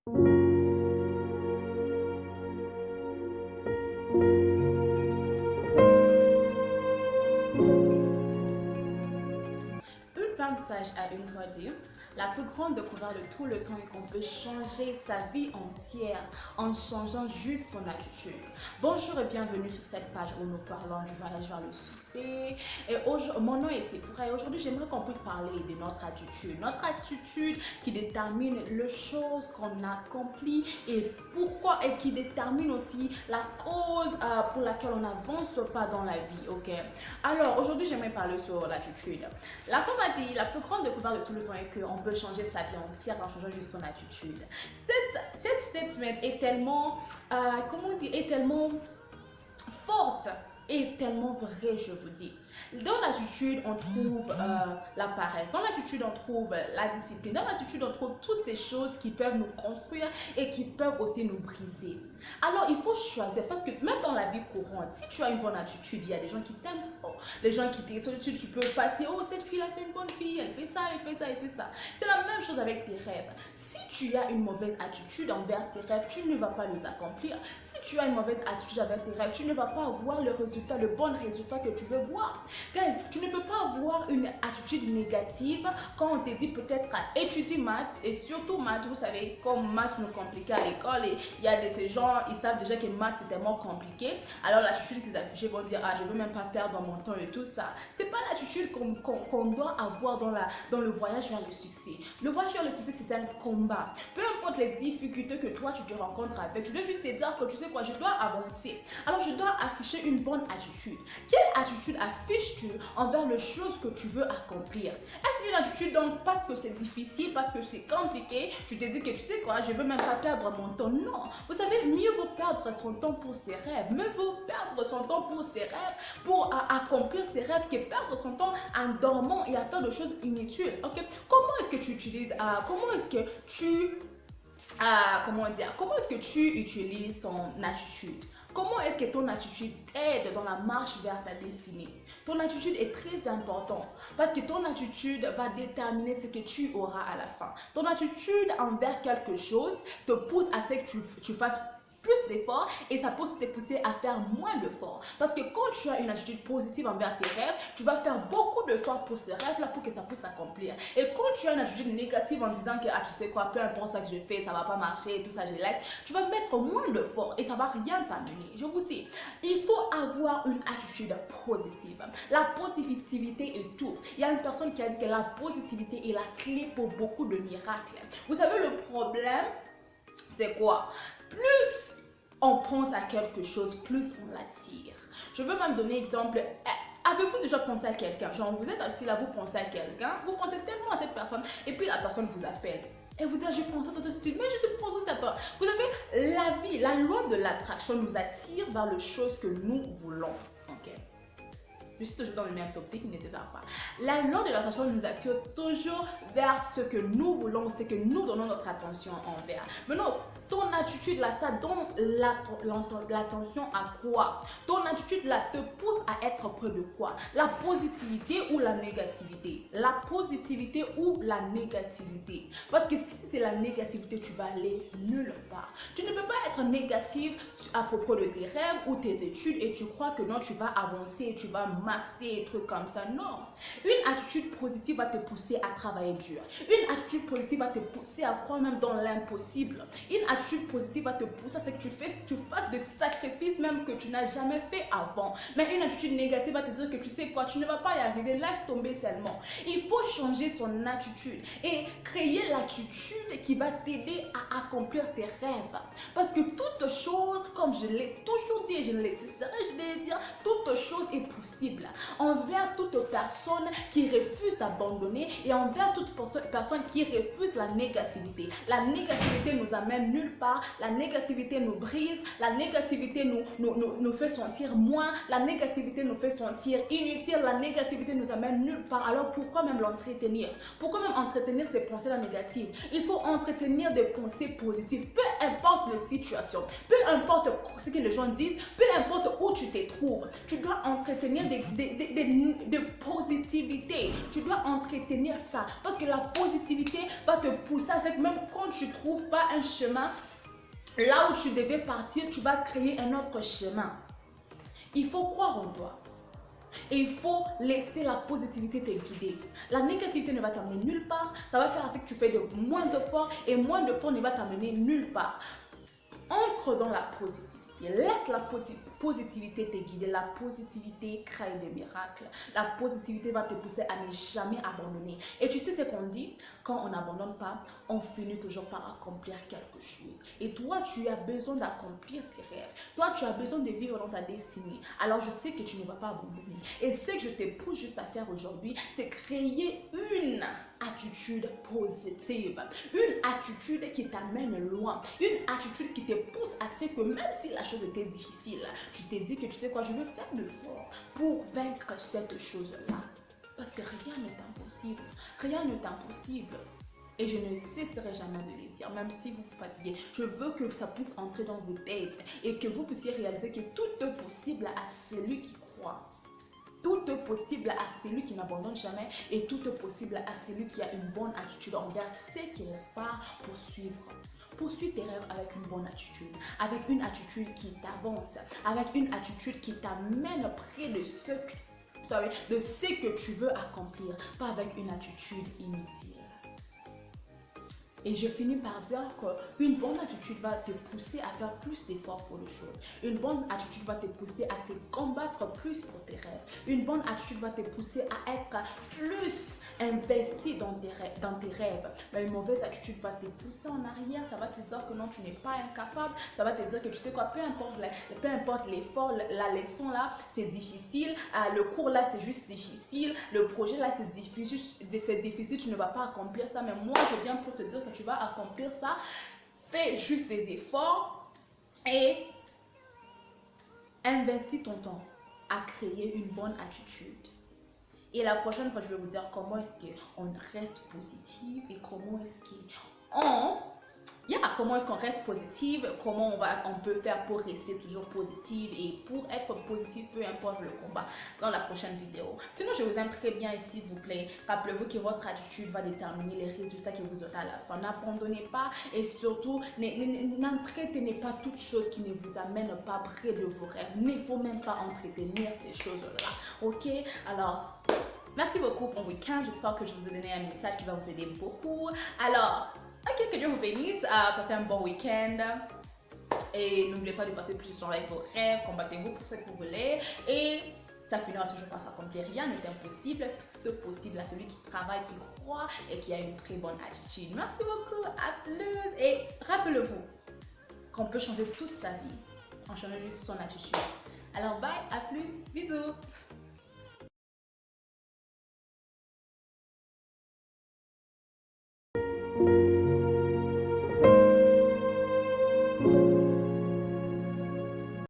Une femme sage a une fois dit, la plus grande découverte de tout le temps est qu'on peut changer sa vie entière en changeant juste son attitude. Bonjour et bienvenue sur cette page où nous parlons du voyage vers le succès. Et mon nom est Sephora et aujourd'hui j'aimerais qu'on puisse parler de notre attitude. Notre attitude qui détermine les choses qu'on accomplit et pourquoi, et qui détermine aussi la cause pour laquelle on n'avance pas dans la vie. Ok. Alors aujourd'hui j'aimerais parler sur l'attitude. La femme a dit, la plus grande découverte de tout le temps est qu'on peut changer sa vie entière en changeant juste son attitude. Cette statement est tellement, comment on dit, est tellement forte et tellement vraie, je vous dis. Dans l'attitude, on trouve la paresse. Dans l'attitude, on trouve la discipline. Dans l'attitude, on trouve toutes ces choses qui peuvent nous construire et qui peuvent aussi nous briser. Alors, il faut choisir parce que même dans la vie courante, si tu as une bonne attitude, il y a des gens qui t'aiment. Oh, les gens qui t'aiment, solitude, tu peux passer. Oh, cette fille-là, c'est une bonne fille. Elle fait ça, elle fait ça, elle fait ça. C'est la même chose avec tes rêves. Si tu as une mauvaise attitude envers tes rêves, tu ne vas pas les accomplir. Si tu as une mauvaise attitude envers tes rêves, tu ne vas pas avoir le résultat, le bon résultat que tu veux voir. Guys, tu ne peux pas avoir une attitude négative quand on te dit peut-être à étudier maths et surtout maths, vous savez, comme maths nous compliqué à l'école et il y a ces gens, ils savent déjà que maths c'est tellement compliqué. Alors l'attitude qu'ils affichent vont dire, ah je veux même pas perdre mon temps et tout ça. C'est pas l'attitude qu'on doit avoir dans le voyage vers le succès. Le voyage vers le succès c'est un combat. Peu importe les difficultés que toi tu te rencontres avec, tu dois juste te dire que tu sais quoi, je dois avancer. Alors je dois afficher une bonne attitude. Quelle attitude affiches-tu envers les choses que tu veux accomplir? Est-ce une attitude donc parce que c'est difficile, parce que c'est compliqué, tu te dis que tu sais quoi, je veux même pas perdre mon temps? Non, vous savez, mieux vaut perdre son temps pour ses rêves, mieux vaut perdre son temps pour ses rêves, pour accomplir ses rêves, que perdre son temps en dormant et à faire des choses inutiles. Ok, comment est-ce que tu utilises, comment est-ce que tu comment est-ce que tu utilises ton attitude? Comment est-ce que ton attitude t'aide dans la marche vers ta destinée? Ton attitude est très importante parce que ton attitude va déterminer ce que tu auras à la fin. Ton attitude envers quelque chose te pousse à ce que tu fasses plus d'efforts et ça peut te pousser à faire moins d'efforts. Parce que quand tu as une attitude positive envers tes rêves, tu vas faire beaucoup d'efforts pour ce rêve-là pour que ça puisse s'accomplir. Et quand tu as une attitude négative en disant que ah, tu sais quoi, peu importe ça que je fais, ça va pas marcher, tout ça je laisse, tu vas mettre moins d'efforts et ça va rien t'amener. Je vous dis, il faut avoir une attitude positive. La positivité est tout. Il y a une personne qui a dit que la positivité est la clé pour beaucoup de miracles. Vous savez, le problème, c'est quoi? Plus on pense à quelque chose, plus on l'attire. Je veux même donner exemple. Avez-vous déjà pensé à quelqu'un? Genre, vous êtes assis là, vous pensez à quelqu'un, vous pensez tellement à cette personne, et puis la personne vous appelle. Et vous dites, je pense à toi tout de suite, mais je te pense aussi à toi. Vous savez, la vie, la loi de l'attraction nous attire vers les choses que nous voulons. Ok? Je suis toujours dans le même topic, ne te perds pas. La loi de l'attraction nous attire toujours vers ce que nous voulons, ce que nous donnons notre attention envers. Maintenant, ton attitude là, ça donne l'attention à quoi? Ton attitude là te pousse à être près de quoi? La positivité ou la négativité? La positivité ou la négativité? Parce que si c'est la négativité, tu vas aller nulle part. Tu ne peux pas être négative à propos de tes rêves ou tes études et tu crois que non, tu vas avancer et tu vas maxer et trucs comme ça. Non. Une attitude positive va te pousser à travailler dur. Une attitude positive va te pousser à croire même dans l'impossible. Une attitude positive va te pousser à ce que tu fasses des sacrifices même que tu n'as jamais fait avant. Mais une attitude négative va te dire que tu sais quoi, tu ne vas pas y arriver, laisse tomber seulement. Il faut changer son attitude et créer l'attitude qui va t'aider à accomplir tes rêves. Parce que toute chose, comme je l'ai toujours dit et je ne le cesserai de dire, toute chose est possible envers toute personne qui refuse d'abandonner et envers toute personne qui refuse la négativité. La négativité nous amène nulle part, la négativité nous brise, la négativité nous fait sentir moins, la négativité nous fait sentir inutile, la négativité nous amène nulle part. Alors pourquoi même l'entretenir? Pourquoi même entretenir ces pensées-là négatives? Il faut entretenir des pensées positives, peu importe la situation, peu importe ce que les gens disent, peu importe où tu te trouves. Tu dois entretenir des de positivité. Tu dois entretenir ça parce que la positivité va te pousser à ce que même quand tu ne trouves pas un chemin, là où tu devais partir, tu vas créer un autre chemin. Il faut croire en toi. Et il faut laisser la positivité te guider. La négativité ne va t'amener nulle part. Ça va faire à ce que tu fais de moins d'efforts et moins d'efforts ne va t'amener nulle part. Entre dans la positivité. Laisse la positivité te guider. La positivité crée des miracles. La positivité va te pousser à ne jamais abandonner. Et tu sais ce qu'on dit? Quand on n'abandonne pas, on finit toujours par accomplir quelque chose. Et toi, tu as besoin d'accomplir tes rêves. Toi, tu as besoin de vivre dans ta destinée. Alors, je sais que tu ne vas pas abandonner. Et ce que je te pousse juste à faire aujourd'hui, c'est créer une attitude positive. Une attitude qui t'amène loin. Une attitude qui te pousse à ce que même si la chose était difficile, tu t'es dit que tu sais quoi, je veux faire l'effort pour vaincre cette chose-là. Parce que rien n'est impossible. Rien n'est impossible. Et je ne cesserai jamais de le dire, même si vous vous fatiguez. Je veux que ça puisse entrer dans vos têtes et que vous puissiez réaliser que tout est possible à celui qui croit. Tout est possible à celui qui n'abandonne jamais et tout est possible à celui qui a une bonne attitude envers ce qu'il va poursuivre. Poursuis tes rêves avec une bonne attitude, avec une attitude qui t'avance, avec une attitude qui t'amène près de ce que tu veux accomplir, pas avec une attitude inutile. Et je finis par dire qu'une bonne attitude va te pousser à faire plus d'efforts pour les choses. Une bonne attitude va te pousser à te combattre plus pour tes rêves. Une bonne attitude va te pousser à être plus investi dans tes rêves. Mais une mauvaise attitude va te pousser en arrière. Ça va te dire que non, tu n'es pas incapable. Ça va te dire que tu sais quoi, peu importe l'effort, la leçon là, c'est difficile. Le cours là, c'est juste difficile. Le projet là, c'est difficile. Tu ne vas pas accomplir ça. Mais moi, je viens pour te dire que tu vas accomplir ça. Fais juste des efforts et investis ton temps à créer une bonne attitude. Et la prochaine fois, je vais vous dire comment est-ce qu'on reste positif et comment est-ce qu'on reste positive, comment on peut faire pour rester toujours positive et pour être positif, peu importe le combat, dans la prochaine vidéo. Sinon, je vous aime très bien et s'il vous plaît, rappelez-vous que votre attitude va déterminer les résultats que vous aurez à la fin. N'abandonnez pas et surtout, n'entretenez pas toutes choses qui ne vous amènent pas près de vos rêves. Il ne faut même pas entretenir ces choses-là. Ok? Alors, merci beaucoup pour le week-end. J'espère que je vous ai donné un message qui va vous aider beaucoup. Alors, ok, que Dieu vous bénisse. Passez un bon week-end. Et n'oubliez pas de passer plus de temps avec vos rêves. Combattez-vous pour ce que vous voulez. Et ça finira toujours par s'accomplir. Rien n'est impossible. Tout est possible à celui qui travaille, qui croit et qui a une très bonne attitude. Merci beaucoup. À plus. Et rappelez-vous qu'on peut changer toute sa vie en changeant juste son attitude. Alors, bye. À plus. Bisous.